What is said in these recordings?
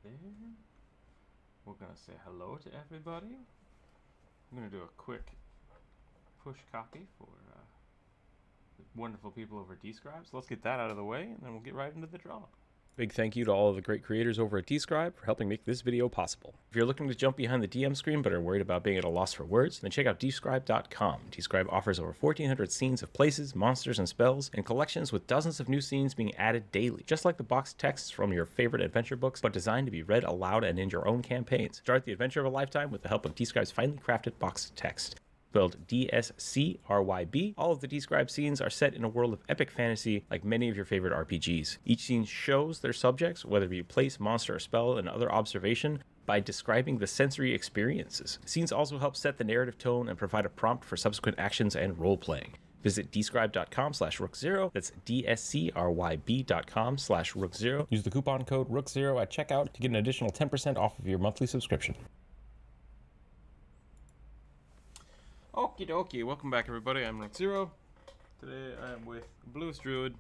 there. We're gonna say hello to everybody. I'm gonna do a quick push copy for the wonderful people over at Describe. So let's get that out of the way, and then we'll get right into the draw. Big thank you to all of the great creators over at Describe for helping make this video possible. If you're looking to jump behind the DM screen but are worried about being at a loss for words, then check out Describe.com. Describe offers over 1,400 scenes of places, monsters, and spells, and collections with dozens of new scenes being added daily, just like the boxed texts from your favorite adventure books, but designed to be read aloud and in your own campaigns. Start the adventure of a lifetime with the help of Describe's finely crafted boxed text. Spelled DSCRYB, all of the Describe scenes are set in a world of epic fantasy like many of your favorite RPGs. Each scene shows their subjects, whether it be place, monster, or spell, and other observation, by describing the sensory experiences. Scenes also help set the narrative tone and provide a prompt for subsequent actions and role-playing. Visit describe.com/Rookzer0, that's DSCRYB.com/Rookzer0. Use the coupon code Rookzer0 at checkout to get an additional 10% off of your monthly subscription. Okie dokie, welcome back everybody, I'm Rookzer0. Today I am with Bluest Druid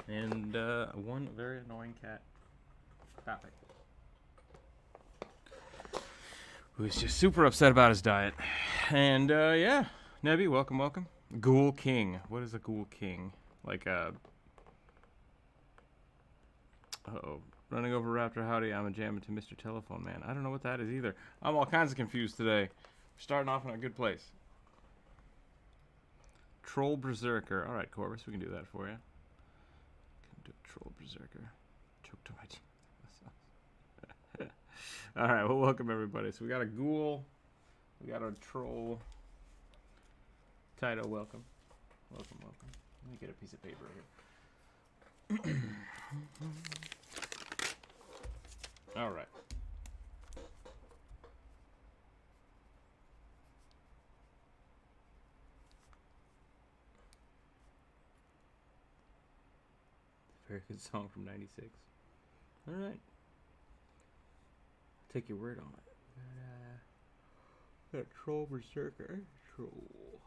and one very annoying cat, Topic, who's just super upset about his diet. And yeah, Nebby, welcome, welcome. Ghoul King, what is a Ghoul King? Like a... Uh-oh, running over Raptor, howdy, I'm a jamming to Mr. Telephone Man. I don't know what that is either. I'm all kinds of confused today. Starting off in a good place. Troll Berserker. Alright, Corvus, we can do that for you. Can do a Troll Berserker. Choked on my teeth. Alright, well, welcome everybody. So we got a ghoul. We got a troll. Taito, welcome. Welcome, welcome. Let me get a piece of paper here. Alright. Very good song from '96. All right, take your word on it. Got Troll Berserker, Troll.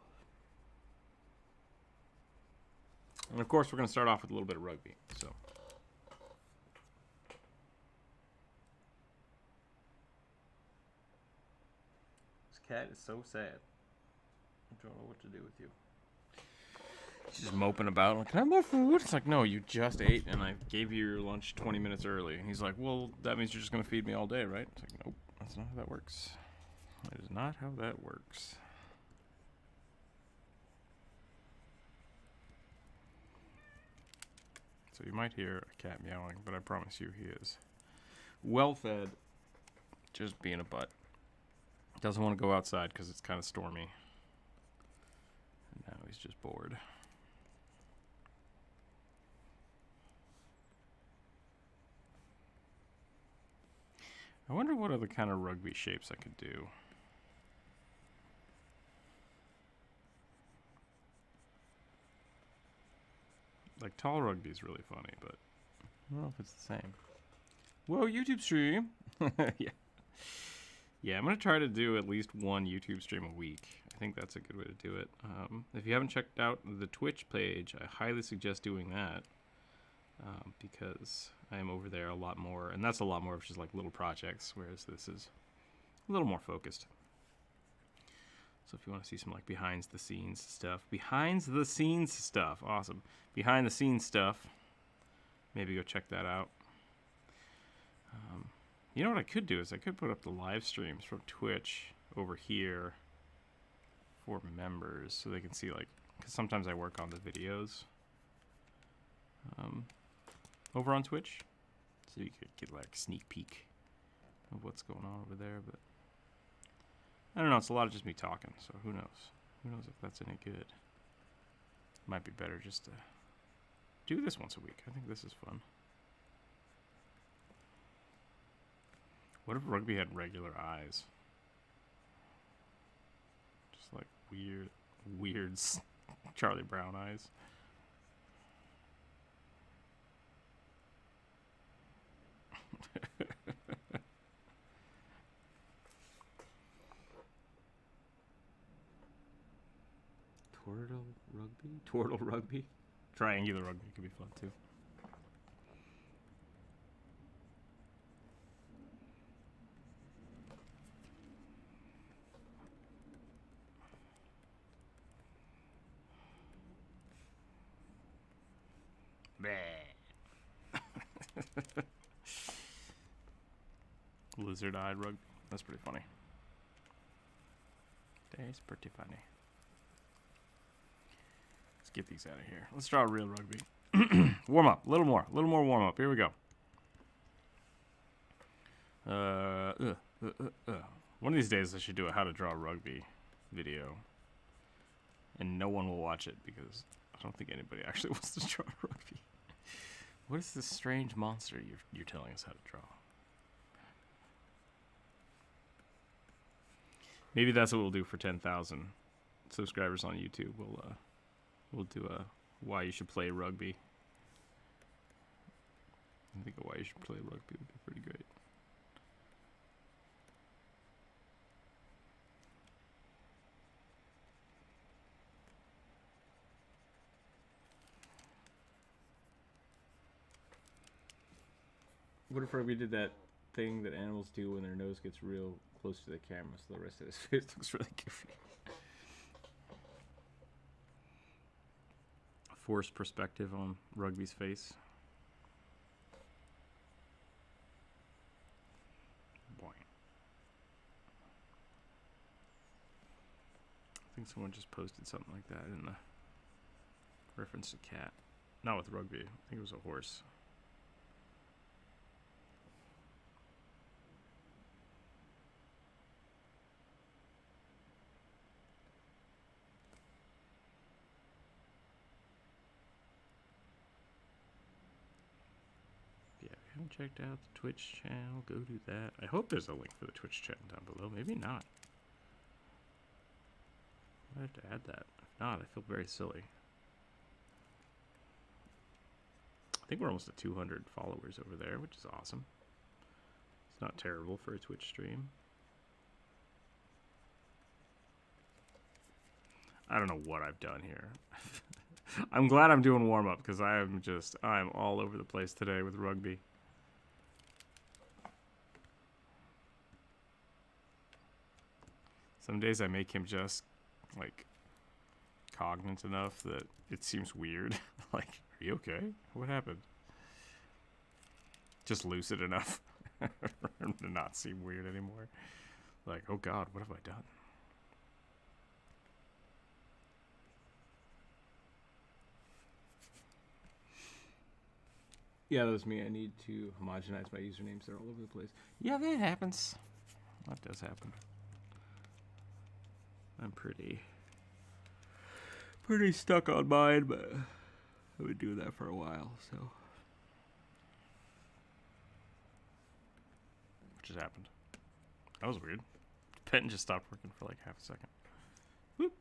And of course, we're going to start off with a little bit of rugby. So, this cat is so sad. I don't know what to do with you. He's just moping about, like, can I have more food? It's like, no, you just ate, and I gave you your lunch 20 minutes early. And he's like, well, that means you're just going to feed me all day, right? It's like, nope, that's not how that works. That is not how that works. So you might hear a cat meowing, but I promise you he is well fed, just being a butt. Doesn't want to go outside because it's kind of stormy. And now he's just bored. I wonder what other kind of rugby shapes I could do. Like, tall rugby is really funny, but I don't know if it's the same. Whoa, YouTube stream! Yeah. Yeah, I'm going to try to do at least one YouTube stream a week. I think that's a good way to do it. If you haven't checked out the Twitch page, I highly suggest doing that. Because I am over there a lot more, and that's a lot more of just like little projects, whereas this is a little more focused. So if you want to see some like behind the scenes stuff, awesome, behind the scenes stuff, maybe go check that out. You know what I could do is I could put up the live streams from Twitch over here for members, so they can see, like, because sometimes I work on the videos over on Twitch, so you could get like a sneak peek of what's going on over there. But I don't know, it's a lot of just me talking, so who knows if that's any good. Might be better just to do this once a week. I think this is fun. What if rugby had regular eyes? Just like weird Charlie Brown eyes. Twirtle rugby? Triangular rugby could be fun too. Lizard-eyed rugby. That's pretty funny. That's pretty funny. Let's get these out of here. Let's draw a real rugby. Warm up. A little more warm up. Here we go. One of these days I should do a how to draw rugby video. And no one will watch it because I don't think anybody actually wants to draw rugby. What is this strange monster you're telling us how to draw? Maybe that's what we'll do for 10,000 subscribers on YouTube. We'll do a why you should play rugby. I think a why you should play rugby would be pretty great. What if we did that thing that animals do when their nose gets real close to the camera, so the rest of his face looks really goofy? Forced perspective on Rugby's face. Boing. I think someone just posted something like that in the reference to cat. Not with Rugby. I think it was a horse. Checked out the Twitch channel, go do that. I hope there's a link for the Twitch channel down below. Maybe not. I have to add that. If not, I feel very silly. I think we're almost at 200 followers over there, which is awesome. It's not terrible for a Twitch stream. I don't know what I've done here. I'm glad I'm doing warm-up because I'm all over the place today with Rugby. Some days I make him just, like, cognate enough that it seems weird. Like, are you okay? What happened? Just lucid enough to not seem weird anymore. Like, oh God, what have I done? Yeah, that was me. I need to homogenize my usernames. They're all over the place. Yeah, that happens. That does happen. I'm pretty stuck on mine, but I've been doing that for a while, so. What just happened? That was weird. The pen just stopped working for like half a second. Whoop.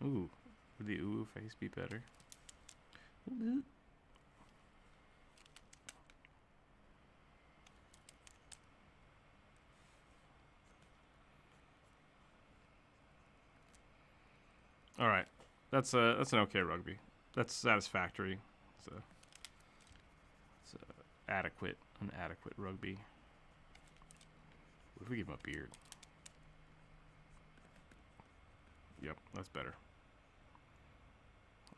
Ooh, would the ooh face be better? All right, that's an okay rugby. That's satisfactory. It's an adequate rugby. What if we give him a beard? Yep, that's better.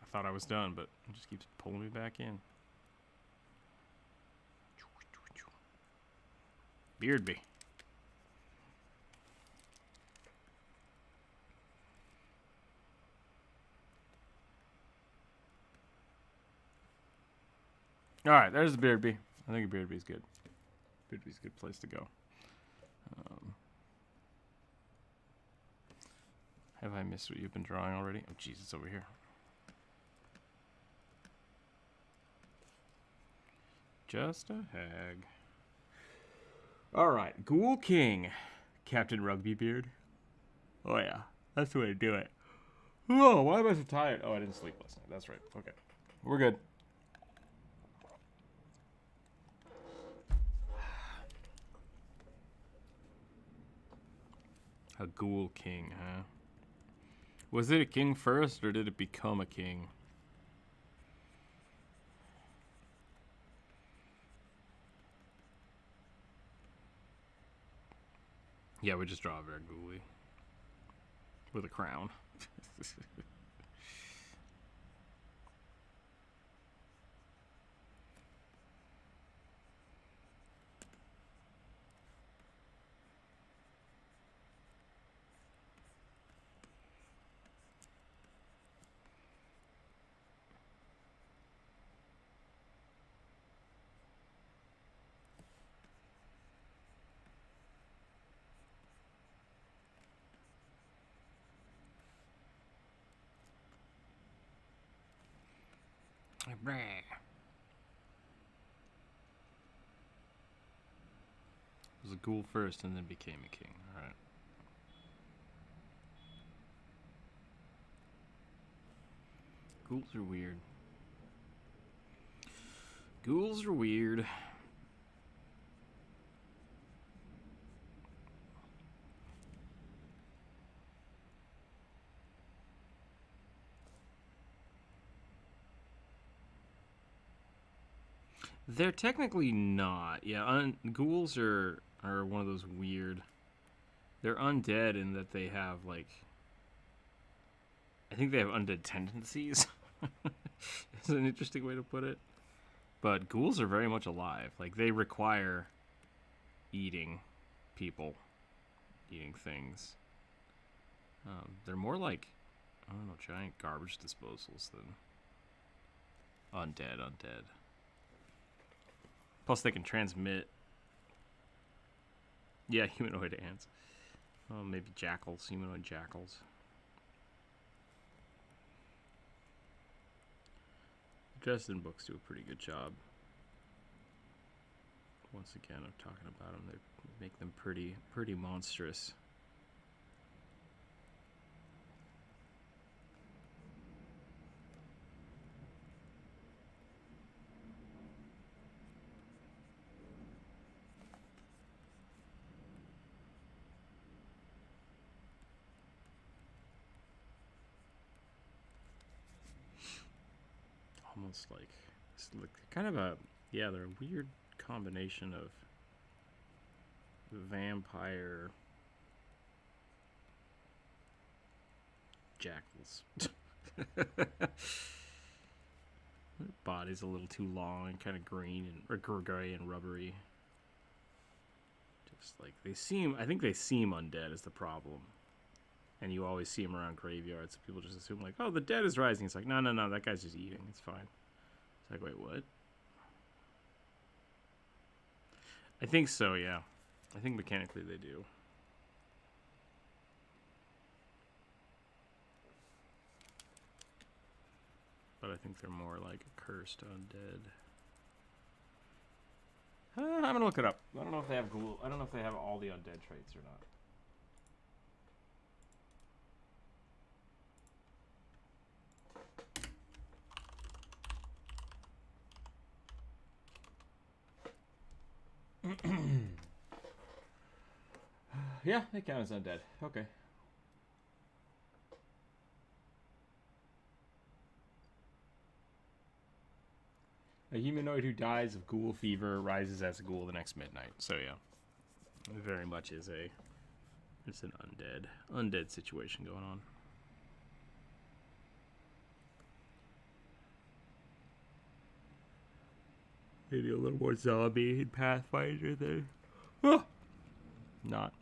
I thought I was done, but it just keeps pulling me back in. Beard me. All right, there's the beard bee. I think a beard bee's good. Beard bee's a good place to go. Have I missed what you've been drawing already? Oh, jeez, it's over here. Just a hag. All right, Ghoul King, Captain Rugby Beard. Oh yeah, that's the way to do it. Oh, why am I so tired? Oh, I didn't sleep last night. That's right. Okay, we're good. A Ghoul King, huh? Was it a king first, or did it become a king? Yeah, we just draw a very ghouly. With a crown. Was a ghoul first and then became a king. Alright. Ghouls are weird. Ghouls are weird. They're technically not. Yeah, ghouls are one of those weird... They're undead in that they have, like... I think they have undead tendencies. It's an interesting way to put it. But ghouls are very much alive. Like, they require eating people. Eating things. They're more like, I don't know, giant garbage disposals than undead. Plus, they can transmit. Yeah, humanoid ants. Oh, maybe jackals, humanoid jackals. Dresden books do a pretty good job. Once again, I'm talking about them. They make them pretty monstrous. Almost like, it's like kind of a, yeah, they're a weird combination of vampire jackals. Their body's a little too long and kind of green and or gray and rubbery. Just like they seem, I think they seem undead is the problem. And you always see them around graveyards. So people just assume like, oh, the dead is rising. It's like, no, that guy's just eating. It's fine. It's like, wait, what? I think so, yeah. I think mechanically they do. But I think they're more like a cursed undead. I'm gonna look it up. I don't know if they have ghoul. I don't know if they have all the undead traits or not. Yeah, they count as undead. Okay. A humanoid who dies of ghoul fever rises as a ghoul the next midnight. So yeah, it very much is it's an undead situation going on. Maybe a little more zombie in Pathfinder there. Oh! Not.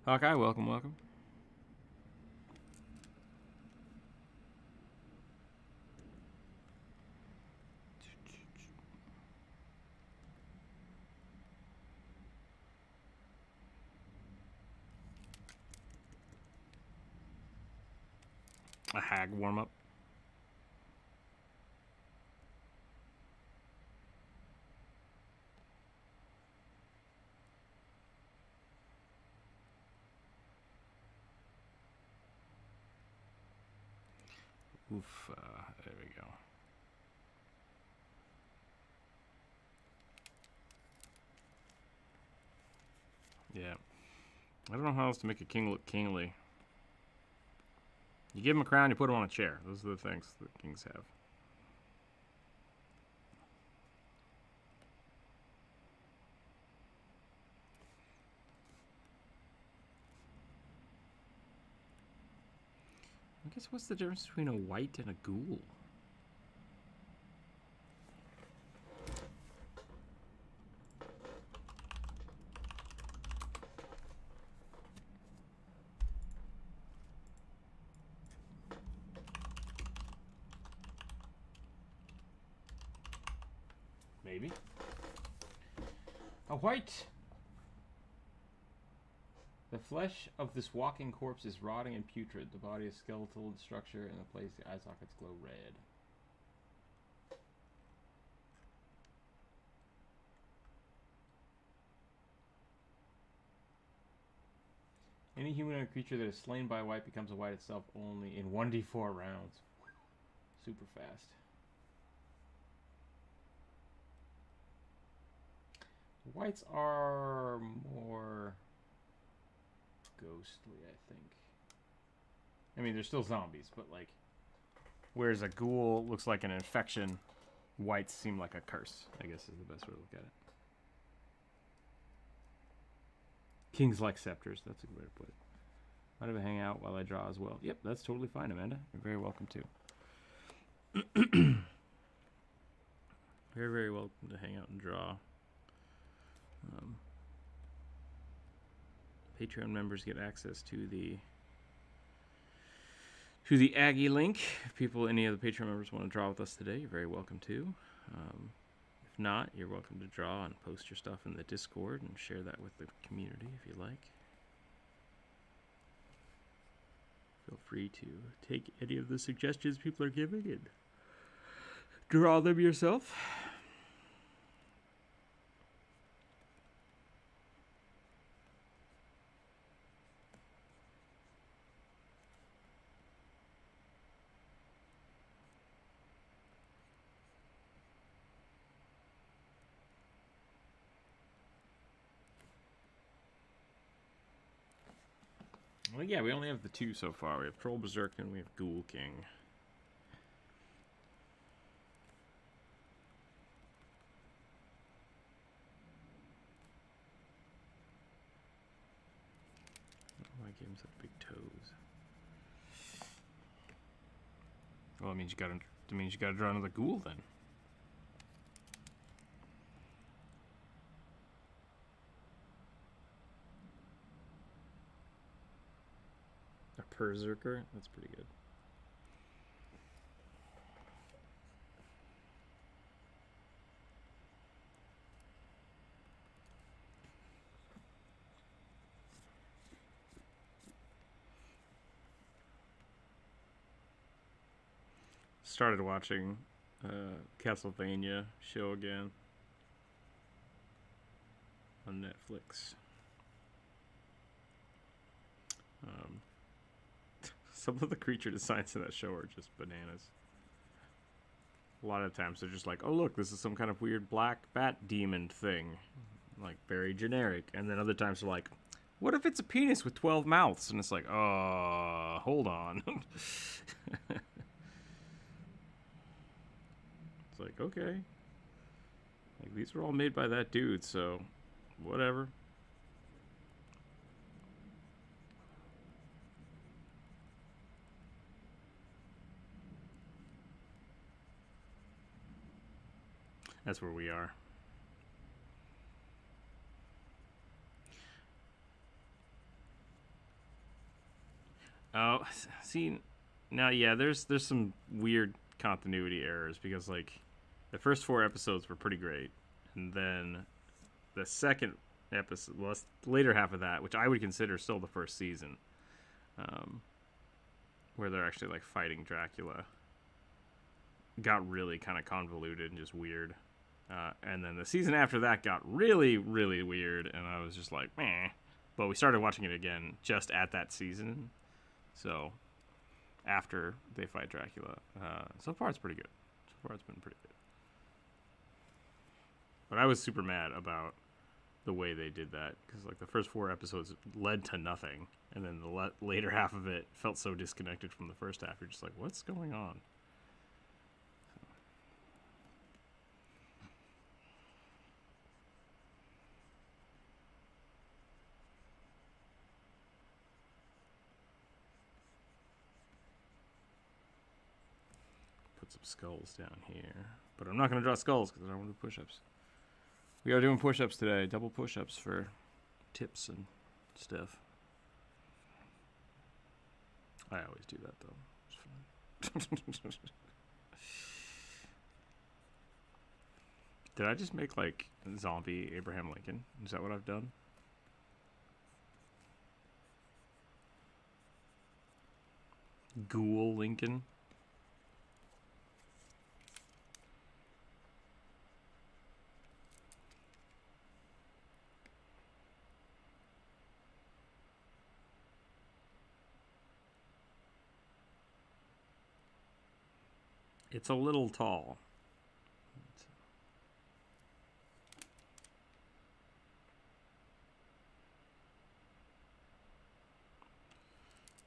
Hawkeye, welcome. A hag warm-up. Oof, there we go. Yeah. I don't know how else to make a king look kingly. You give him a crown, you put him on a chair. Those are the things that kings have. I guess what's the difference between a white and a ghoul? Maybe. A white! The flesh of this walking corpse is rotting and putrid. The body is skeletal in structure, and the place the eye sockets glow red. Any humanoid creature that is slain by a white becomes a white itself only in 1d4 rounds. Super fast. Whites are more ghostly, I think. I mean, they're still zombies, but like... Whereas a ghoul looks like an infection, whites seem like a curse, I guess is the best way to look at it. Kings like scepters, that's a good way to put it. Might have a hang out while I draw as well. Yep, that's totally fine, Amanda. You're very welcome to. Very, very welcome to hang out and draw. Patreon members get access to the Aggie link. If any of the Patreon members want to draw with us today, you're very welcome to. If not, you're welcome to draw and post your stuff in the Discord and share that with the community if you like. Feel free to take any of the suggestions people are giving and draw them yourself. Well, yeah, we only have the two so far. We have Troll Berserker and we have Ghoul King. My games have big toes. Well, it means you gotta draw another ghoul then. Berserker, that's pretty good. Started watching Castlevania show again on Netflix. Some of the creature designs in that show are just bananas. A lot of times they're just like, oh look, this is some kind of weird black bat demon thing. Like, very generic. And then other times they're like, what if it's a penis with 12 mouths? And it's like, hold on. It's like, okay. Like, these were all made by that dude, so whatever. That's where we are. Oh, see, now, yeah, there's some weird continuity errors because, like, the first 4 episodes were pretty great, and then the second episode, well, the later half of that, which I would consider still the first season, where they're actually, like, fighting Dracula, got really kind of convoluted and just weird. And then the season after that got really, really weird, and I was just like, meh. But we started watching it again just at that season. So, after they fight Dracula. So far, it's pretty good. So far, it's been pretty good. But I was super mad about the way they did that, because, like, the first 4 episodes led to nothing, and then the later half of it felt so disconnected from the first half. You're just like, what's going on? Put some skulls down here. But I'm not going to draw skulls because I don't want to do push-ups. We are doing push-ups today. Double push-ups for tips and stuff. I always do that, though. It's fine. Did I just make, like, zombie Abraham Lincoln? Is that what I've done? Ghoul Lincoln? It's a little tall.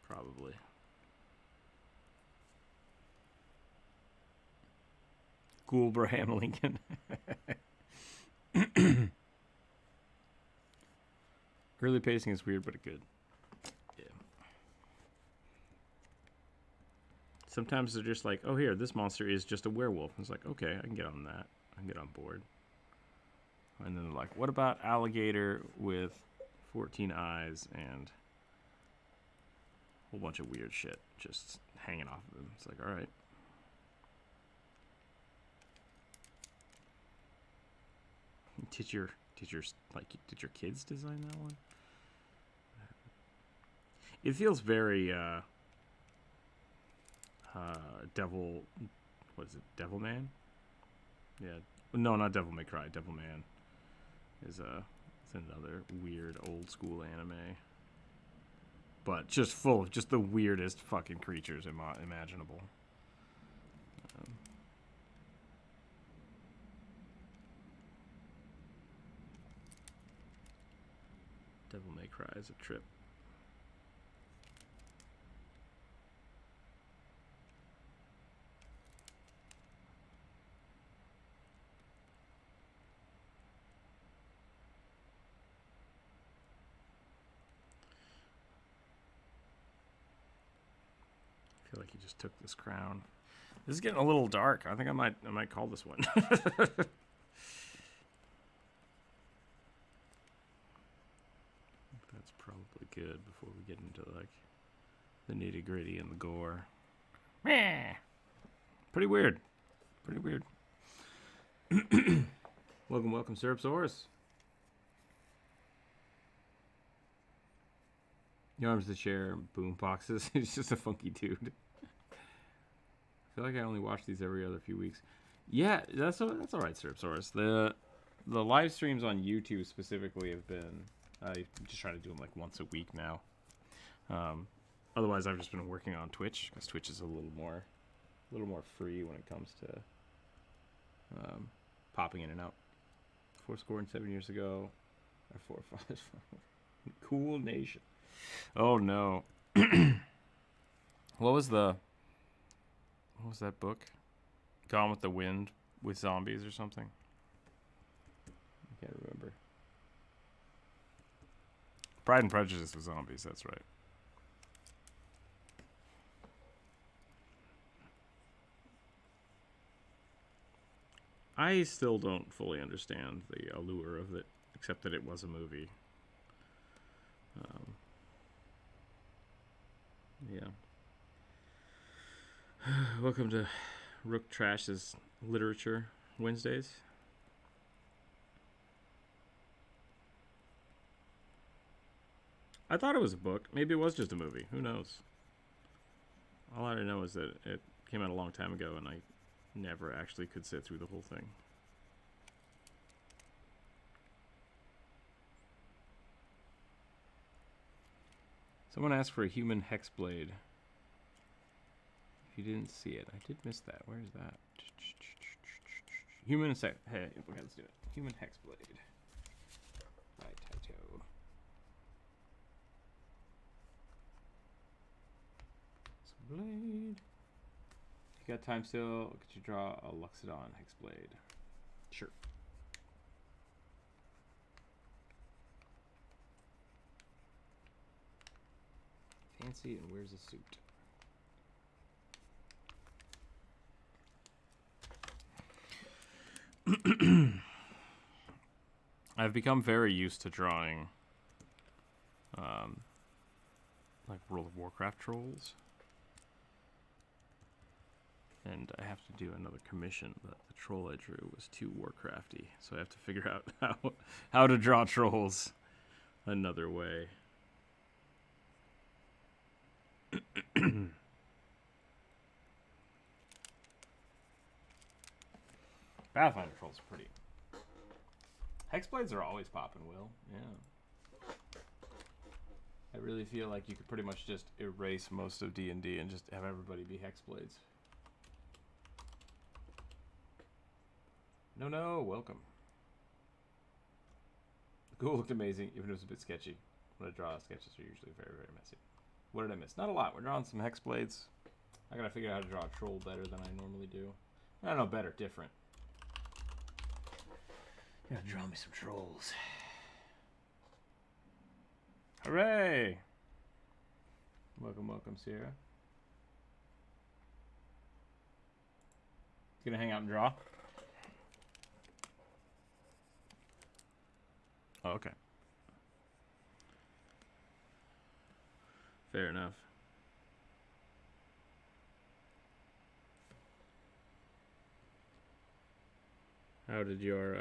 Probably. Ghoulbraham Lincoln. Early pacing is weird, but good. Yeah. Sometimes they're just like, oh, here, this monster is just a werewolf. And it's like, okay, I can get on that. I can get on board. And then they're like, what about alligator with 14 eyes and a whole bunch of weird shit just hanging off of him? It's like, all right. Did your kids design that one? It feels very Devil. What is it? Devilman? Yeah. No, not Devil May Cry. Devilman is it's another weird old school anime, but just full of just the weirdest fucking creatures imaginable. Devil May Cry is a trip. I feel like he just took this crown. This is getting a little dark. I think I might call this one. That's probably good before we get into like the nitty gritty and the gore. Meh. Pretty weird. Pretty weird. Welcome, Syrupsaurus. Your arms the chair, boom boxes. He's just a funky dude. I feel like I only watch these every other few weeks. Yeah, that's all right, Syrupsaurus. The live streams on YouTube specifically have been. I just try to do them like once a week now. Otherwise, I've just been working on Twitch because Twitch is a little more free when it comes to popping in and out. 7 years ago, or 4 or 5. Cool nation. Oh no. What was that book? Gone with the Wind with zombies or something? I can't remember. Pride and Prejudice with zombies, that's right. I still don't fully understand the allure of it, except that it was a movie. Yeah. Welcome to Rook Trash's Literature Wednesdays. I thought it was a book. Maybe it was just a movie. Who knows? All I know is that it came out a long time ago, and I never actually could sit through the whole thing. Someone asked for a human Hex Blade. If you didn't see it, I did miss that. Where is that? Human Hey, okay, let's do it. Human Hex Blade. By Taito. Blade. If you got time still, could you draw a Luxodon Hex Blade? Sure. Fancy and wears a suit. I've become very used to drawing like World of Warcraft trolls. And I have to do another commission, but the troll I drew was too Warcrafty, so I have to figure out how to draw trolls another way. Pathfinder trolls are pretty. Hexblades are always popping, Will. Yeah. I really feel like you could pretty much just erase most of D&D and just have everybody be Hexblades. No, no, welcome. The ghoul looked amazing, even if it was a bit sketchy. When I draw, sketches are usually very, very messy. What did I miss? Not a lot. We're drawing some Hex Blades. I gotta figure out how to draw a troll better than I normally do. I don't know, better, different. Gotta draw me some trolls. Hooray! Welcome, welcome, Sierra. Gonna hang out and draw? Oh, okay. Fair enough. How did your,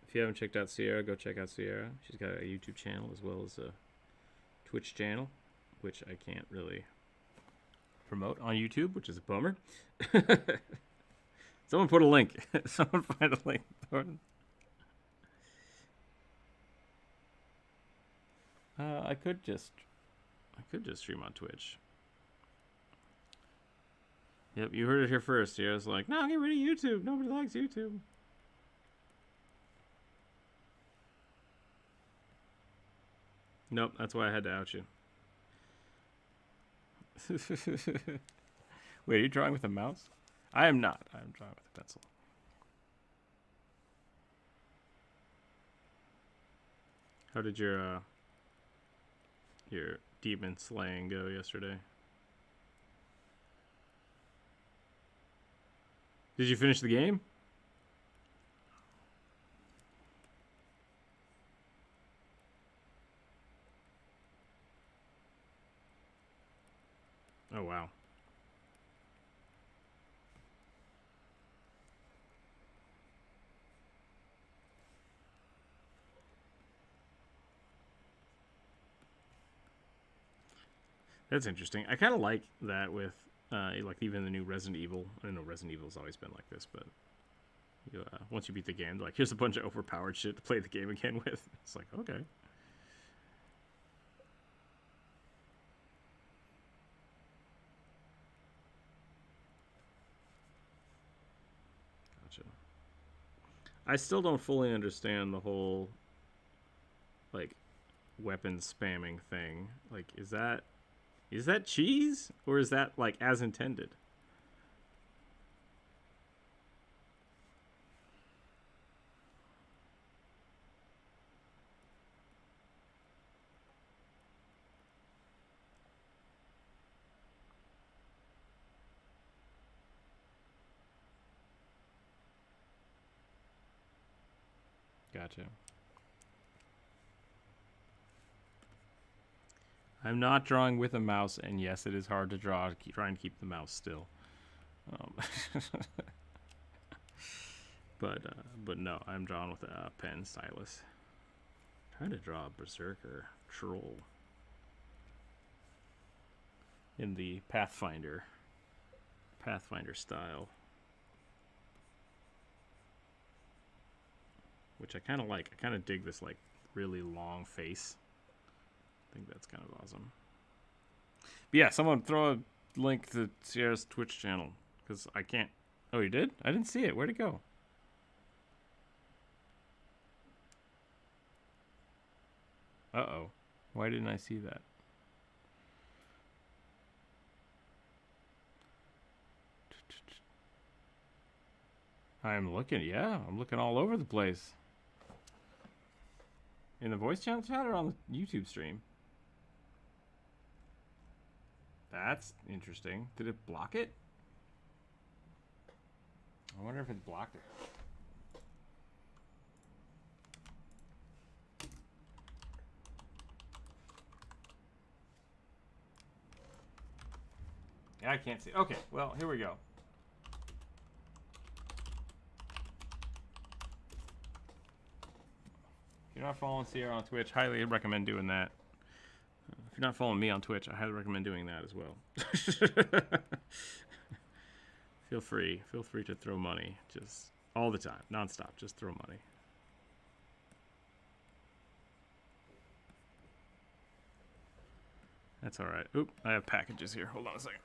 if you haven't checked out Sierra, go check out Sierra. She's got a YouTube channel as well as a Twitch channel, which I can't really promote on YouTube, which is a bummer. Someone put a link. Someone find a link. I could just stream on Twitch. Yep, you heard it here first. Yeah, I was like, no, get rid of YouTube. Nobody likes YouTube. Nope, that's why I had to out you. Wait, are you drawing with a mouse? I am not. I am drawing with a pencil. How did your demon slaying go yesterday? Did you finish the game? Oh, wow. That's interesting. I kind of like that with, like, even the new Resident Evil. I don't know, Resident Evil's always been like this, but you, once you beat the game, like, here's a bunch of overpowered shit to play the game again with. It's like, okay. Gotcha. I still don't fully understand the whole, like, weapon spamming thing. Like, is that cheese? Or is that, like, as intended? Gotcha. I'm not drawing with a mouse, and yes, it is hard to draw. Try and keep the mouse still. But no, I'm drawing with a pen stylus. Trying to draw a Berserker troll in the Pathfinder style, which I kind of like. I kind of dig this, like, really long face. I think that's kind of awesome. But yeah, someone throw a link to Sierra's Twitch channel, because I can't. Oh, you did? I didn't see it. Where'd it go? Uh-oh. Why didn't I see that? I'm looking. Yeah, I'm looking all over the place. In the voice channel chat or on the YouTube stream? That's interesting. Did it block it? I wonder if it blocked it. Yeah, I can't see. Okay, well, here we go. If you're not following Sierra on Twitch, highly recommend doing that. If you're not following me on Twitch, I highly recommend doing that as well. Feel free to throw money, just all the time, nonstop. Just throw money. That's all right. Oop, I have packages here. Hold on a second.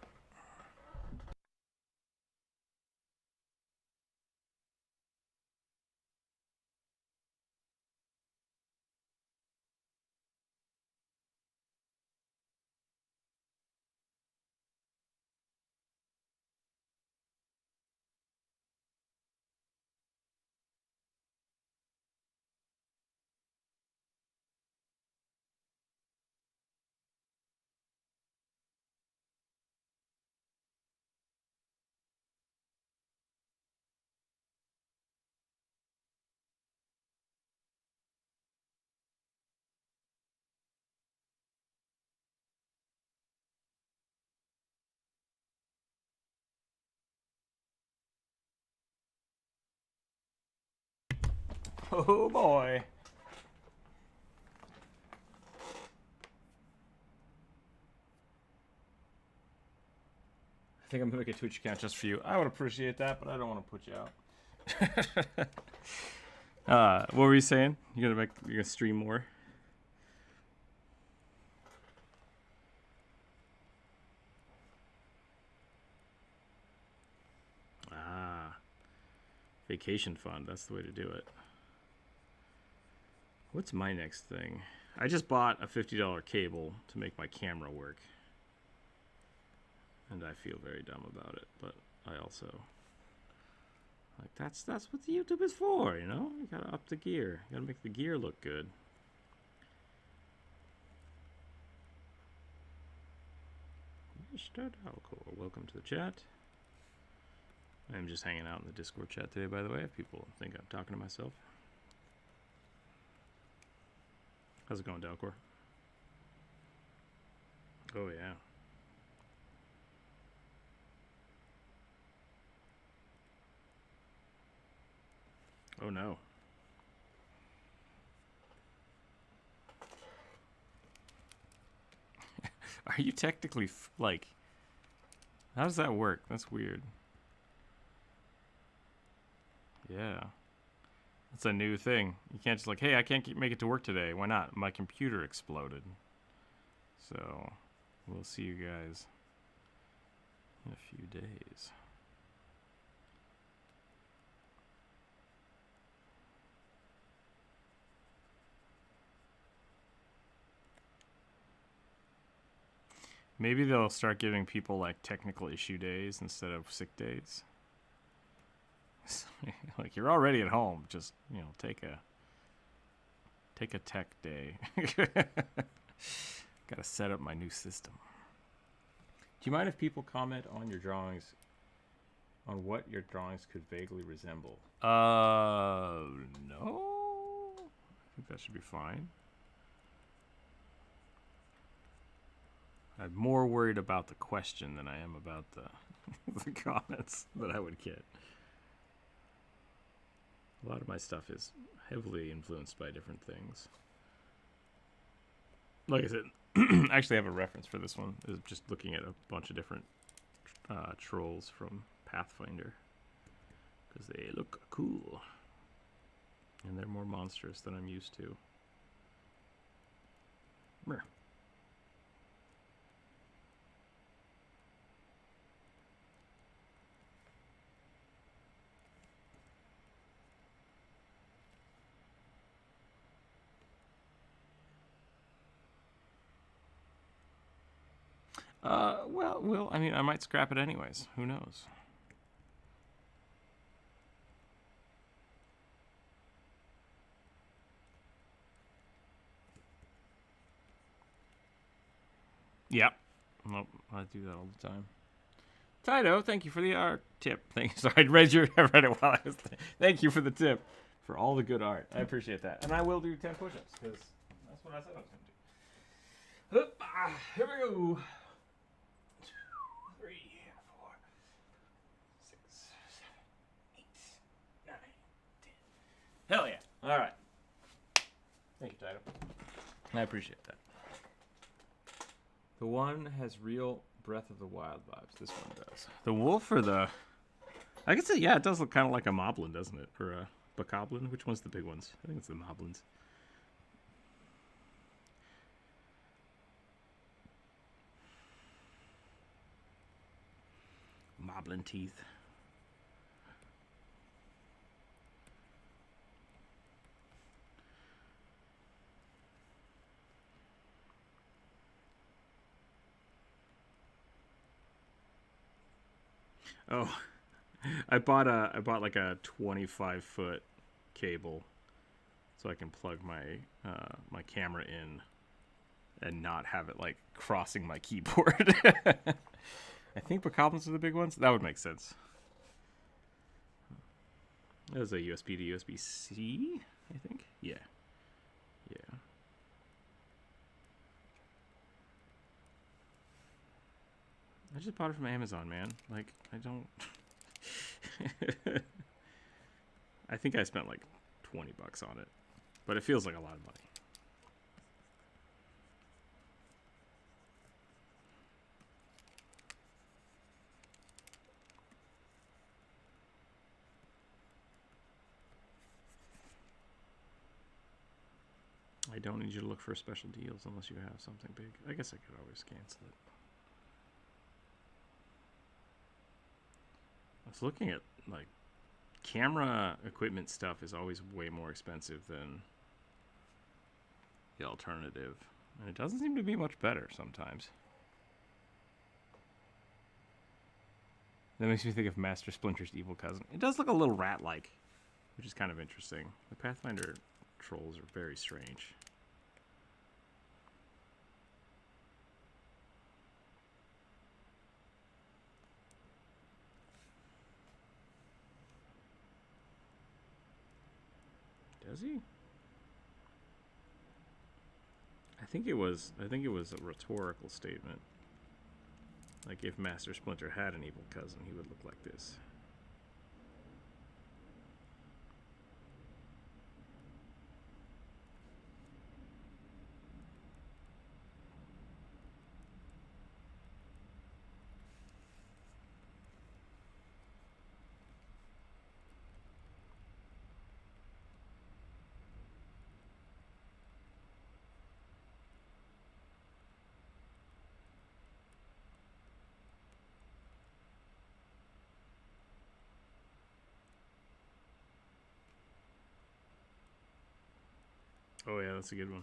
Oh boy. I think I'm gonna make a Twitch account just for you. I would appreciate that, but I don't want to put you out. What were you saying? You're gonna stream more? Ah, vacation fund. That's the way to do it. What's my next thing? I just bought a $50 cable to make my camera work. And I feel very dumb about it, but I also like that's what the YouTube is for, you know? You gotta up the gear. You gotta make the gear look good. Mr. Dalcor, welcome to the chat. I'm just hanging out in the Discord chat today, by the way, if people think I'm talking to myself. How's it going, Dalcor? Oh yeah. Oh no. Are you technically like, how does that work? That's weird. Yeah. That's a new thing. You can't just like, hey, I can't make it to work today. Why not? My computer exploded. So, we'll see you guys in a few days. Maybe they'll start giving people like technical issue days instead of sick days. Like you're already at home, just, you know, take a tech day. Gotta set up my new system. Do you mind if people comment on your drawings, on what your drawings could vaguely resemble? No. I think that should be fine. I'm more worried about the question than I am about the comments that I would get. A lot of my stuff is heavily influenced by different things. Like I said, I actually have a reference for this one. Is just looking at a bunch of different trolls from Pathfinder. Because they look cool. And they're more monstrous than I'm used to. Meh. Well, I mean, I might scrap it anyways. Who knows? Yep. Nope, I do that all the time. Taito, thank you for the art tip. Sorry, I read it while I was. Thank you for the tip for all the good art. I appreciate that, and I will do 10 push-ups because that's what I said I was going to do. Here we go. 2, 3, 4, 6, 7, 8, 9, 10. Hell yeah! All right. Thank you, Taito. I appreciate that. The one has real Breath of the Wild vibes. This one does. The wolf or the... I guess yeah, it does look kind of like a moblin, doesn't it? Or a bokoblin? Which one's the big ones? I think it's the moblins. Moblin teeth. Oh, I bought like a 25-foot cable, so I can plug my my camera in, and not have it like crossing my keyboard. I think bokoblins are the big ones. That would make sense. There's a USB to USB-C, I think. Yeah. Yeah. I just bought it from Amazon, man. Like, I don't... I think I spent like $20 on it. But it feels like a lot of money. I don't need you to look for special deals unless you have something big. I guess I could always cancel it. I was looking at, like, camera equipment stuff is always way more expensive than the alternative. And it doesn't seem to be much better sometimes. That makes me think of Master Splinter's evil cousin. It does look a little rat-like, which is kind of interesting. The Pathfinder trolls are very strange. Does he? I think it was a rhetorical statement. Like, if Master Splinter had an evil cousin, he would look like this. Oh yeah, that's a good one.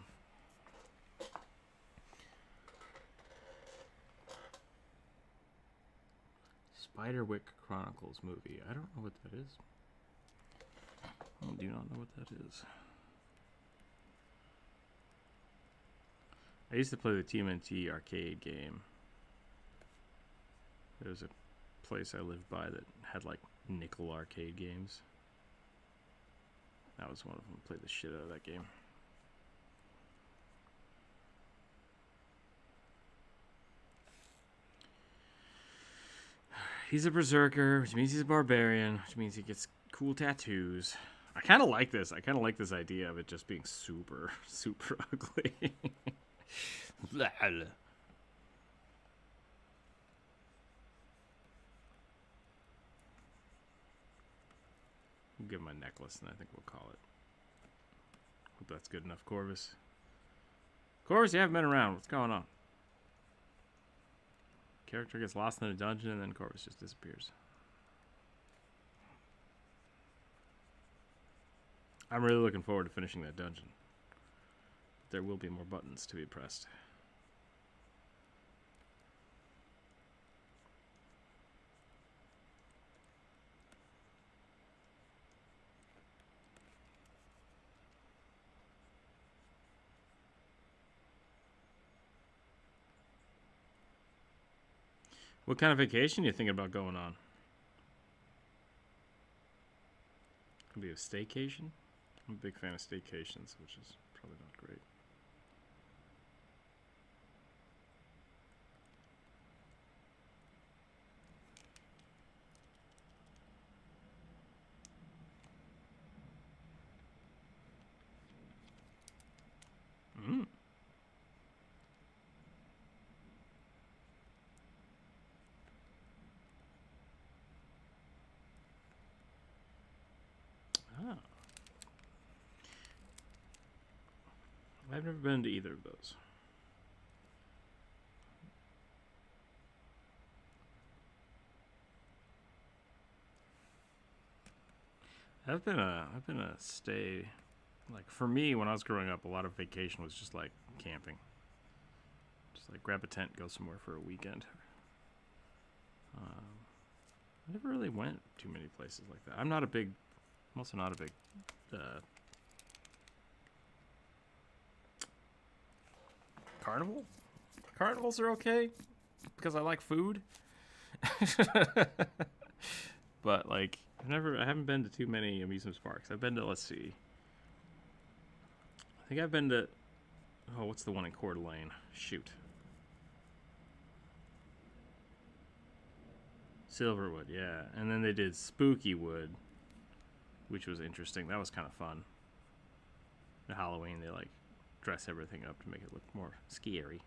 Spiderwick Chronicles movie. I don't know what that is. I do not know what that is. I used to play the TMNT arcade game. There was a place I lived by that had like nickel arcade games. That was one of them. Played the shit out of that game. He's a berserker, which means he's a barbarian, which means he gets cool tattoos. I kind of like this. I kind of like this idea of it just being super, super ugly. I'll give him a necklace, and I think we'll call it. Hope that's good enough, Corvus. Corvus, you haven't been around. What's going on? Character gets lost in a dungeon, and then Corvus just disappears. I'm really looking forward to finishing that dungeon. There will be more buttons to be pressed. What kind of vacation are you thinking about going on? Could be a staycation. I'm a big fan of staycations, which is probably not great. I've never been to either of those. I've been a stay, like, for me when I was growing up, a lot of vacation was just like camping. Just like grab a tent, go somewhere for a weekend. I never really went too many places like that. I'm also not a big carnival? Carnivals are okay because I like food. But like I haven't been to too many amusement parks. I've been to, let's see. I think I've been to, oh, what's the one in Coeur d'Alene? Shoot. Silverwood, yeah. And then they did Spookywood, which was interesting. That was kind of fun. The Halloween, they like dress everything up to make it look more scary.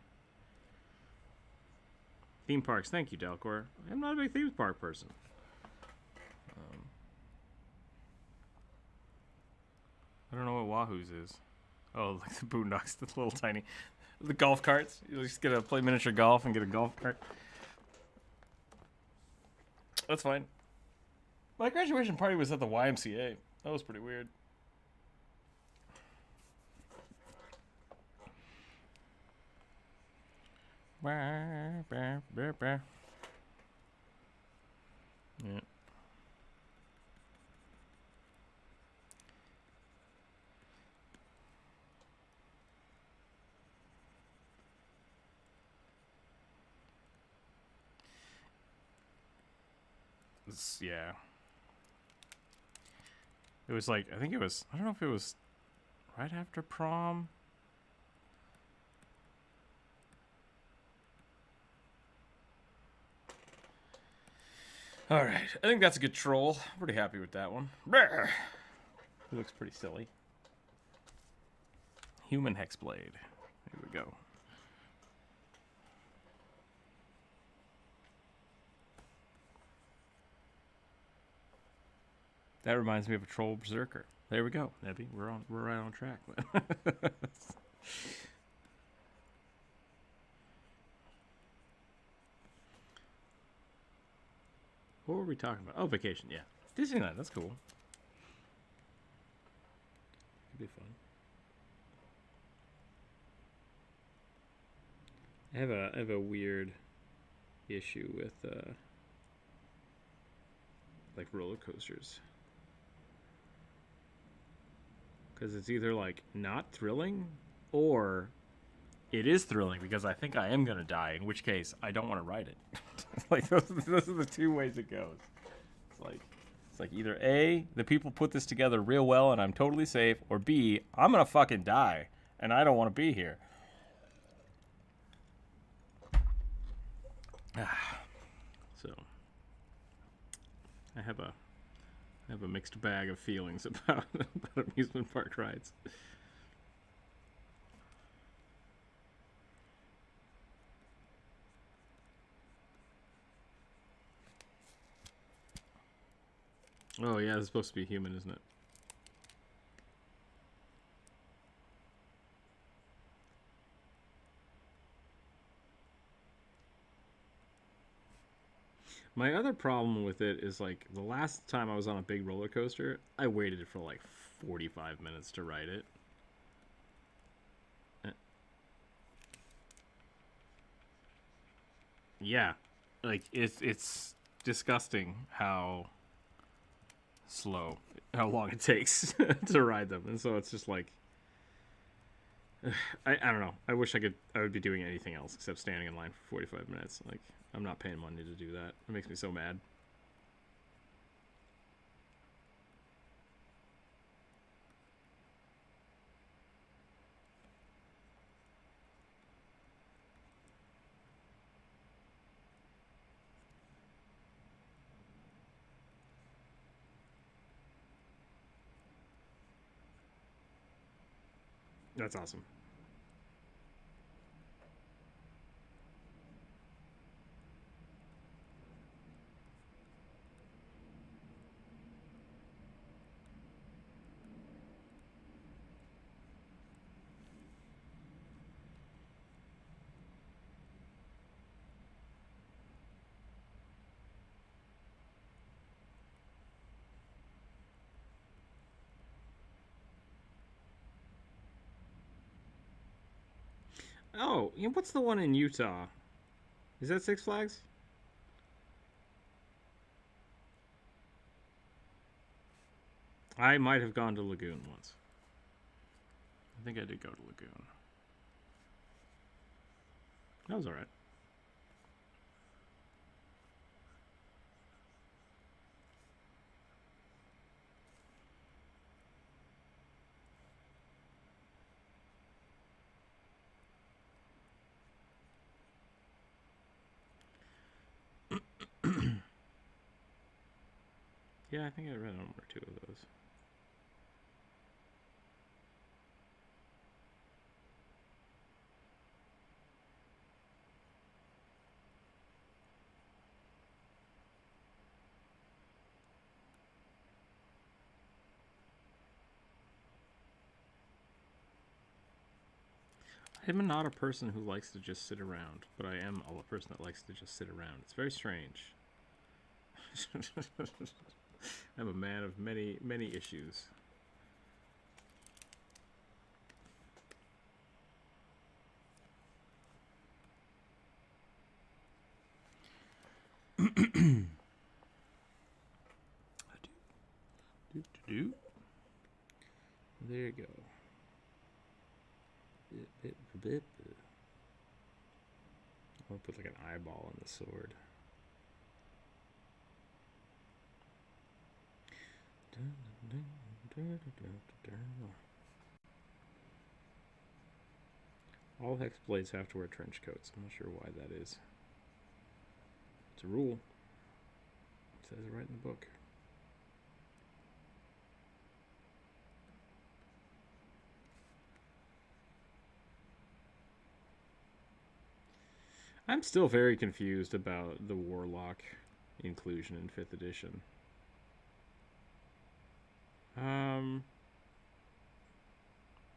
Theme parks, thank you, Delcor. I'm not a big theme park person. I don't know what Wahoo's is. Oh, like the Boondocks, the little tiny, the golf carts. You just get to play miniature golf and get a golf cart. That's fine. My graduation party was at the YMCA. That was pretty weird. Yeah. Yeah. It was like, I think it was, I don't know if it was right after prom. All right, I think that's a good troll. I'm pretty happy with that one. It looks pretty silly. Human Hex Blade. Here we go. That reminds me of a troll Berserker. There we go, Nebby. We're right on track. What were we talking about? Oh, vacation. Yeah, Disneyland. That's cool. It'd be fun. I have a weird issue with like roller coasters. Because it's either like not thrilling or it is thrilling because I think I am going to die, in which case I don't want to ride it. Like those are the two ways it goes. It's like either A, the people put this together real well and I'm totally safe, or B, I'm going to fucking die and I don't want to be here. So I have a mixed bag of feelings about amusement park rides. Oh yeah, it's supposed to be human, isn't it? My other problem with it is, like, the last time I was on a big roller coaster, I waited for like 45 minutes to ride it. Yeah, like it's disgusting how long it takes to ride them, and so it's just like I don't know. I wish I would be doing anything else except standing in line for 45 minutes. Like, I'm not paying money to do that. It makes me so mad. That's awesome. Oh, what's the one in Utah? Is that Six Flags? I might have gone to Lagoon once. I think I did go to Lagoon. That was alright. Yeah, I think I read one or two of those. I'm not a person who likes to just sit around, but I am a person that likes to just sit around. It's very strange. I'm a man of many, many issues. There you go. I'll put like an eyeball on the sword. All Hex Blades have to wear trench coats. I'm not sure why that is. It's a rule. It says it right in the book. I'm still very confused about the Warlock inclusion in 5th edition.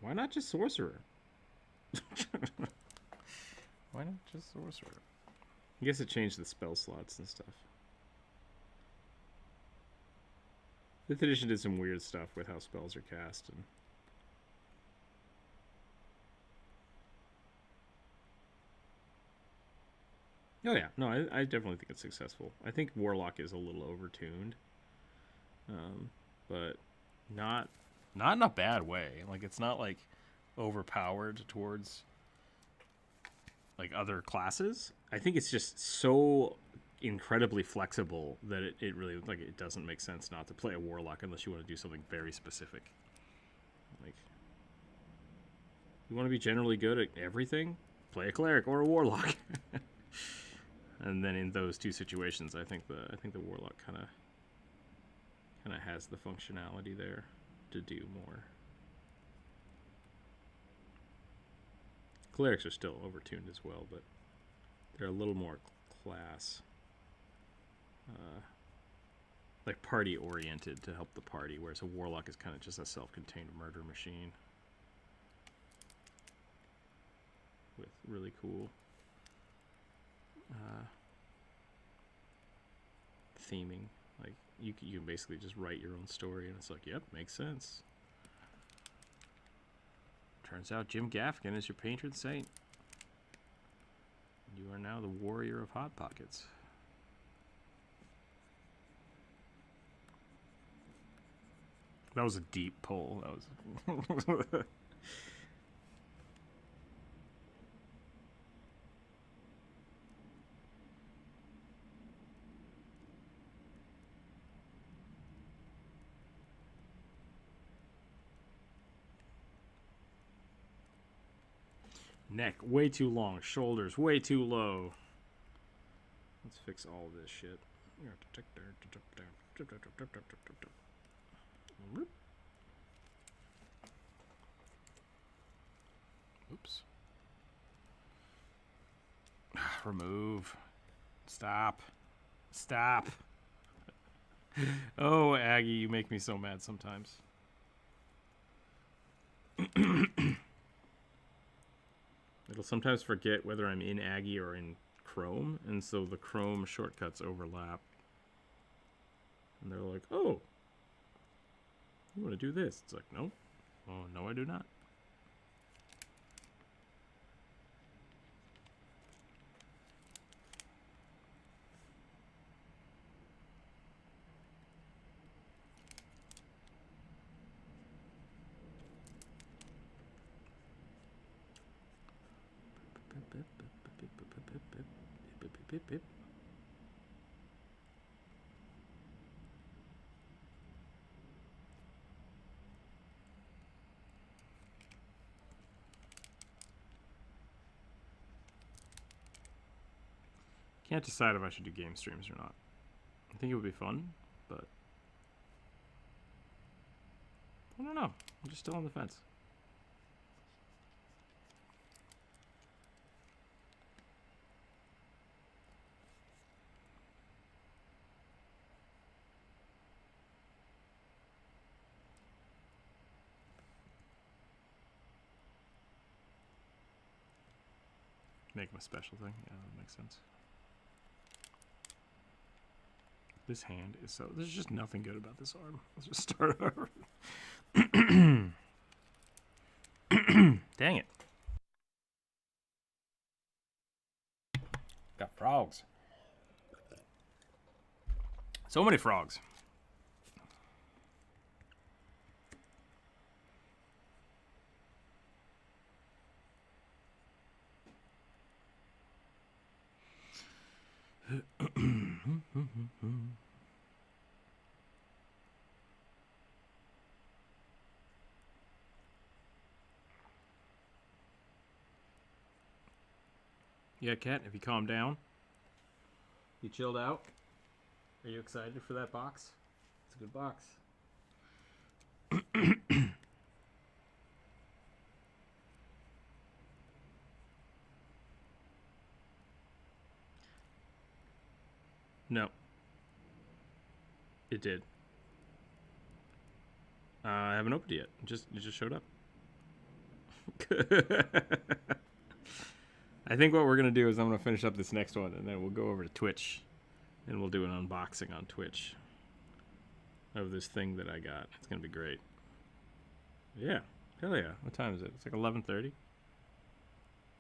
Why not just Sorcerer? Why not just Sorcerer? I guess it changed the spell slots and stuff. 5th edition did some weird stuff with how spells are cast. And oh yeah, no, I definitely think it's successful. I think Warlock is a little overtuned, but not in a bad way. Like, it's not like overpowered towards like other classes. I think it's just so incredibly flexible that it really, like, it doesn't make sense not to play a Warlock unless you want to do something very specific. Like, you want to be generally good at everything, play a Cleric or a Warlock. And then in those two situations, I think the Warlock kind of has the functionality there to do more. Clerics are still overtuned as well, but they're a little more class, like party oriented to help the party, whereas a Warlock is kind of just a self-contained murder machine with really cool theming. Like, you can basically just write your own story, and it's like, yep, makes sense. Turns out Jim Gaffigan is your patron saint. You are now the warrior of Hot Pockets. That was a deep pull. That was neck way too long, shoulders way too low. Let's fix all this shit. Oops. Remove. Stop. Stop. Oh, Aggie, you make me so mad sometimes. It'll sometimes forget whether I'm in Aggie or in Chrome, and so the Chrome shortcuts overlap. And they're like, oh, you want to do this? It's like, no. Oh, no, I do not. Can't decide if I should do game streams or not. I think it would be fun, but I don't know. I'm just still on the fence. make him a special thing. Yeah, that makes sense. This hand is so... There's just nothing good about this arm. Let's just start over. Dang it. Got frogs. So many frogs. Yeah, Kat, have you calmed down? You chilled out? Are you excited for that box? It's a good box. No. It did. I haven't opened it yet. It just showed up. I think what we're going to do is I'm going to finish up this next one, and then we'll go over to Twitch, and we'll do an unboxing on Twitch of this thing that I got. It's going to be great. Yeah. Hell yeah. What time is it? It's like 11:30.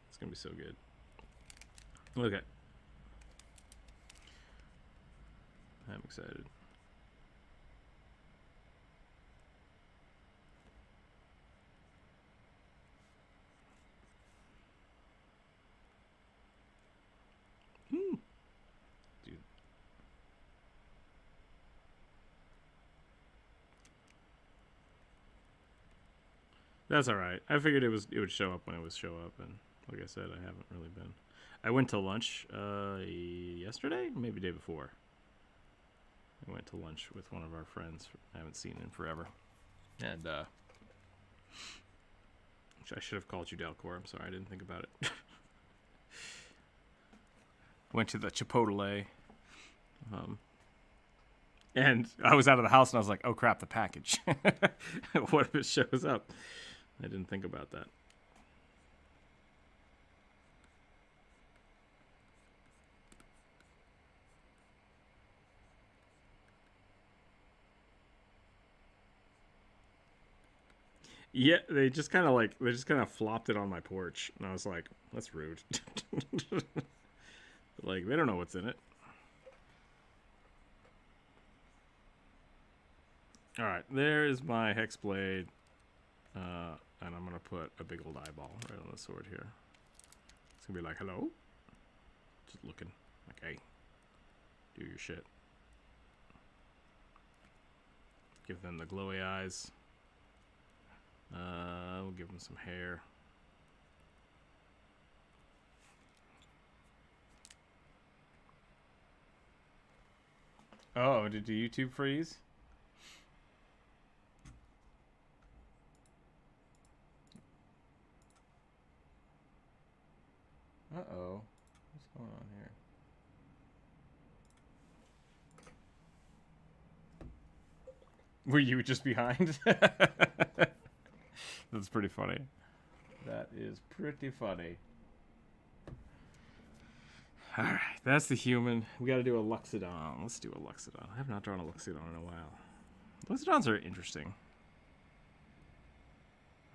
It's going to be so good. Look at. I'm excited. Dude. That's all right. I figured it would show up when it would show up, and like I said, I haven't really been. I went to lunch yesterday, maybe the day before. I went to lunch with one of our friends I haven't seen in forever, and I should have called you Dalcor. I'm sorry, I didn't think about it. Went to the Chipotle, and I was out of the house, and I was like, "Oh crap, the package! What if it shows up?" I didn't think about that. Yeah, they just kind of flopped it on my porch, and I was like, "That's rude." Like, they don't know what's in it. All right, there's my Hex Blade, and I'm gonna put a big old eyeball right on the sword here. It's gonna be like, "Hello," just looking like, "Hey, do your shit." Give them the glowy eyes. We'll give them some hair. Oh, did the YouTube freeze? Uh-oh. What's going on here? Were you just behind? That's pretty funny. That is pretty funny. Alright, that's the human. We gotta do a Luxodon. Let's do a Luxodon. I have not drawn a Luxodon in a while. Luxodons are interesting.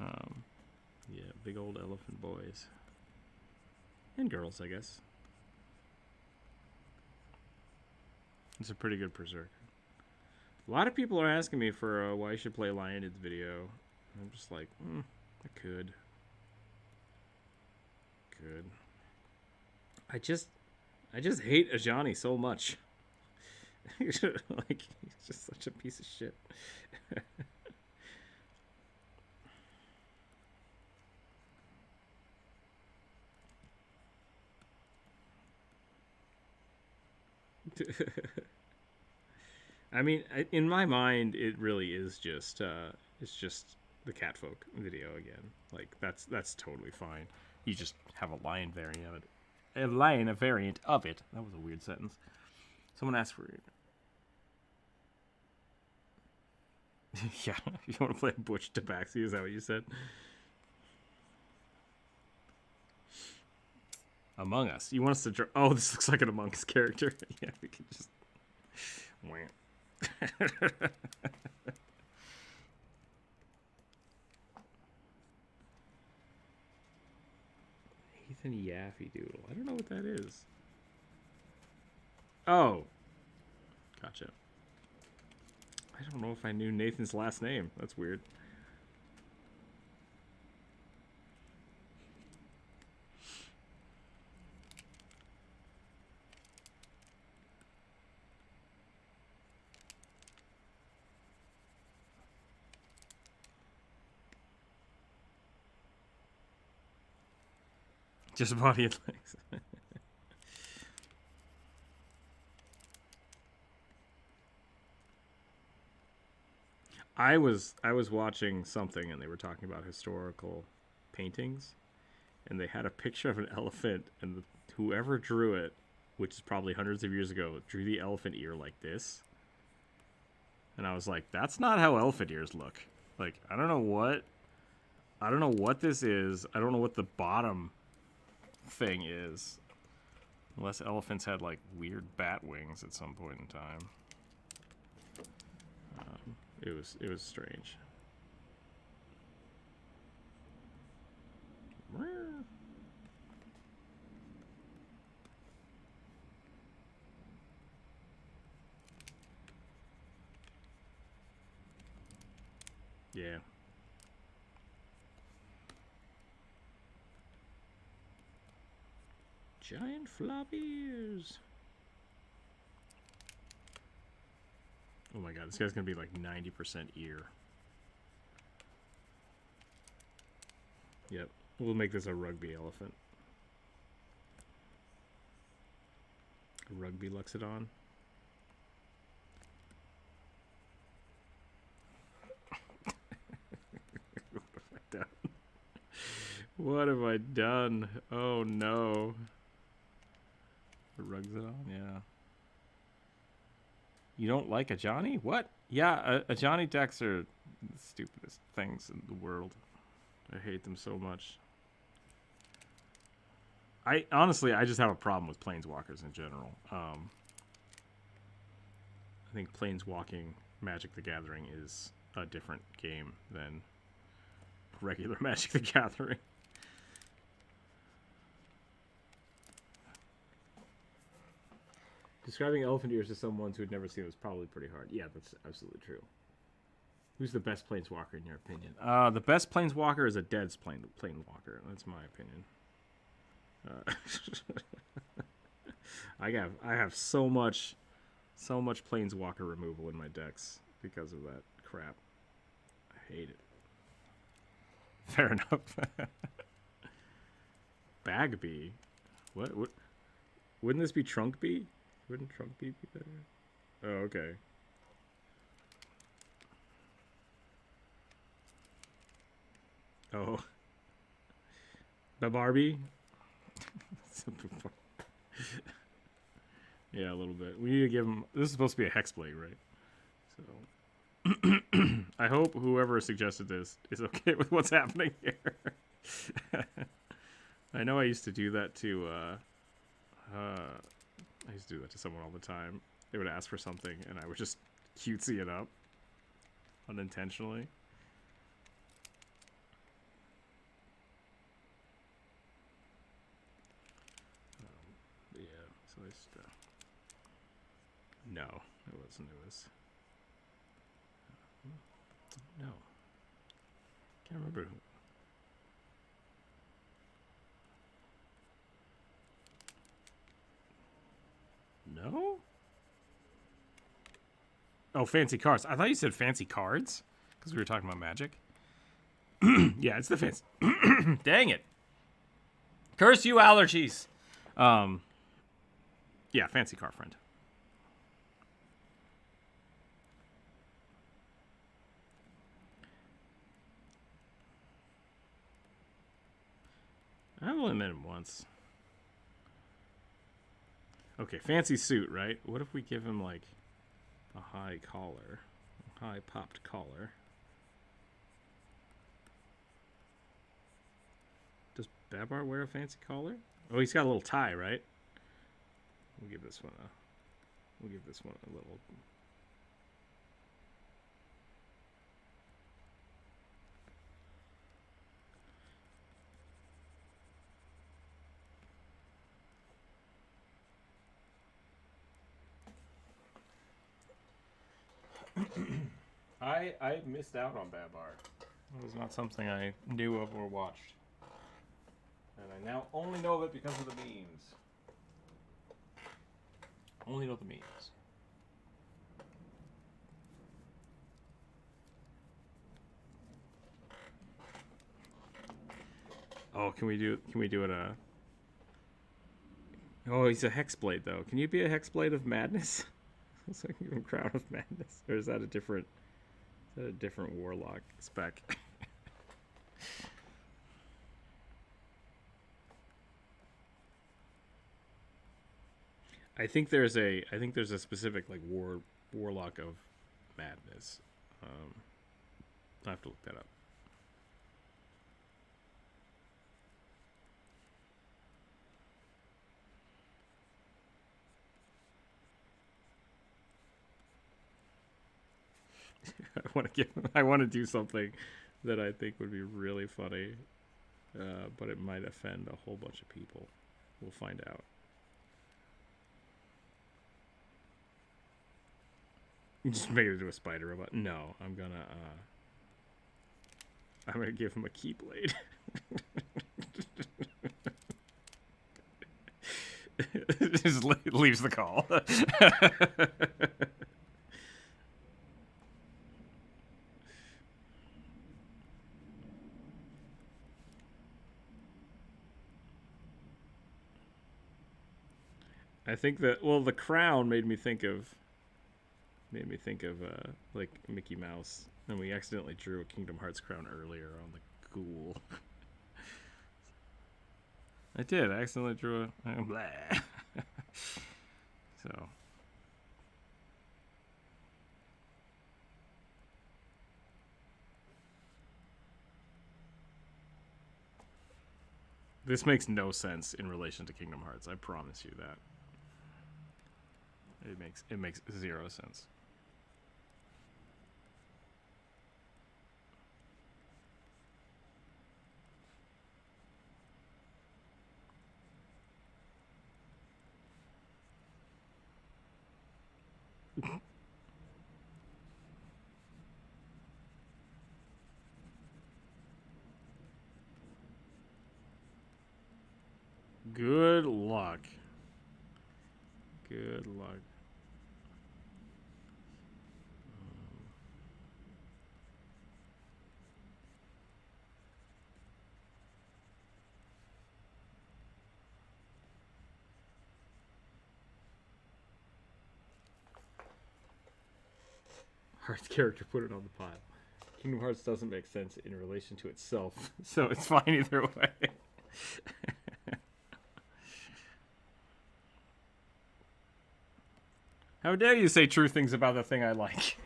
Yeah, big old elephant boys. And girls, I guess. It's a pretty good Berserker. A lot of people are asking me for why I should play Lionid's video. I'm just like, I could. I just hate Ajani so much. Like, he's just such a piece of shit. I mean, in my mind, it really is just it's just the Catfolk video again. Like, that's totally fine. You just have a lion variant of it. A variant of it. That was a weird sentence. Someone asked for it. Yeah, you want to play Butch Tabaxi? Is that what you said? Among Us. You want us to draw? Oh, this looks like an Among Us character. Yeah, we can just. Ethan Yaffy Doodle. I don't know what that is. Oh. Gotcha. I don't know if I knew Nathan's last name. That's weird. Just body and legs. I was watching something and they were talking about historical paintings, and they had a picture of an elephant, and whoever drew it, which is probably hundreds of years ago, drew the elephant ear like this. And I was like, that's not how elephant ears look. Like, I don't know what this is. I don't know what the bottom thing is. Unless elephants had like weird bat wings at some point in time. It was strange. Yeah. Giant floppy ears. Oh my god, this guy's gonna be like 90% ear. Yep, we'll make this a rugby elephant. A rugby Luxodon. What have I done? Oh no. The Rookzer0, yeah. You don't like a Johnny? What? Yeah, a Johnny decks are the stupidest things in the world. I hate them so much. Honestly, I just have a problem with planeswalkers in general. I think planeswalking Magic the Gathering is a different game than regular Magic the Gathering. Describing elephant ears to someone who had never seen it was probably pretty hard. Yeah, that's absolutely true. Who's the best planeswalker in your opinion? The best planeswalker is a Dead's planewalker. That's my opinion. I have so much planeswalker removal in my decks because of that crap. I hate it. Fair enough. Bagby? What? Wouldn't this be Trunk Bee? Wouldn't Trunk Bee be better? Oh, okay. Oh. Barbie? Yeah, a little bit. We need to give him... This is supposed to be a Hex Blade, right? So... I hope whoever suggested this is okay with what's happening here. I know I used to do that to... I used to do that to someone all the time. They would ask for something, and I would just cutesy it up. Unintentionally. Yeah, so I just... No, it wasn't. It was... No. Can't remember who... No? Oh, fancy cards. I thought you said fancy cards because we were talking about Magic. Yeah, it's the fancy. Dang it. Curse you, allergies. Yeah, fancy car friend. I've only met him once. Okay, fancy suit, right? What if we give him, like, a high collar? A high popped collar. Does Babar wear a fancy collar? Oh, he's got a little tie, right? We'll give this one a little. I missed out on Babar. It was not something I knew of or watched. And I now only know of it because of the memes. Only know the memes. Oh, can we do it Oh, he's a Hex Blade though. Can you be a Hex Blade of Madness? It's like a Crown of Madness. Or is that a different warlock spec? I think there's a specific like warlock of madness. I have to look that up. I want to do something that I think would be really funny, but it might offend a whole bunch of people. We'll find out. Just make it into a spider robot. No, I'm gonna give him a keyblade. Just leaves the call. I think that, well, the crown made me think of like Mickey Mouse, and we accidentally drew a Kingdom Hearts crown earlier on the Ghoul. I did. I accidentally drew a blah. So this makes no sense in relation to Kingdom Hearts. I promise you that. It makes zero sense. Good luck. Good luck. Hearts character put it on the pile. Kingdom Hearts doesn't make sense in relation to itself, so it's fine either way. How dare you say true things about the thing I like?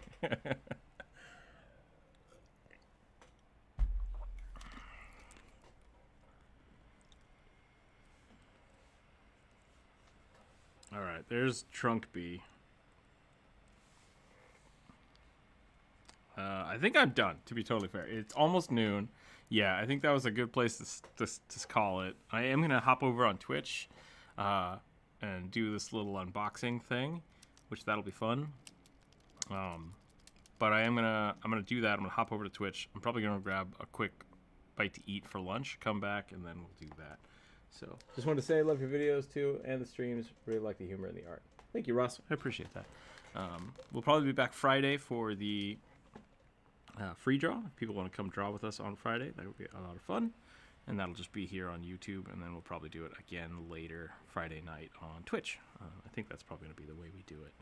Alright, there's Trunk B. I think I'm done, to be totally fair. It's almost noon. Yeah, I think that was a good place to call it. I am going to hop over on Twitch and do this little unboxing thing, which that'll be fun. But I'm gonna do that. I'm gonna hop over to Twitch. I'm probably gonna grab a quick bite to eat for lunch, come back, and then we'll do that. So just wanted to say I love your videos too, and the streams. Really like the humor and the art. Thank you, Ross. I appreciate that. We'll probably be back Friday for the free draw. If people want to come draw with us on Friday, that would be a lot of fun. And that'll just be here on YouTube, and then we'll probably do it again later Friday night on Twitch. I think that's probably going to be the way we do it.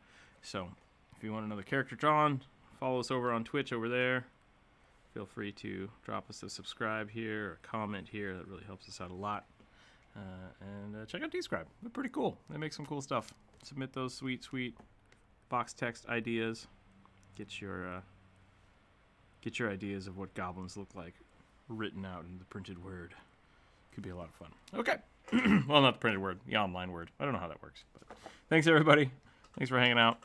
So if you want another character drawn, follow us over on Twitch over there. Feel free to drop us a subscribe here or comment here. That really helps us out a lot. And check out Describe. They're pretty cool. They make some cool stuff. Submit those sweet, sweet box text ideas. Get your ideas of what goblins look like written out in the printed word. Could be a lot of fun. Okay. Well, not the printed word, the online word. I don't know how that works. But thanks, everybody. Thanks for hanging out.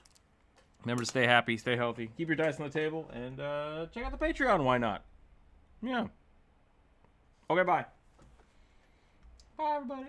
Remember to stay happy, stay healthy, keep your dice on the table, and check out the Patreon. Why not? Yeah. Okay, bye. Bye, everybody.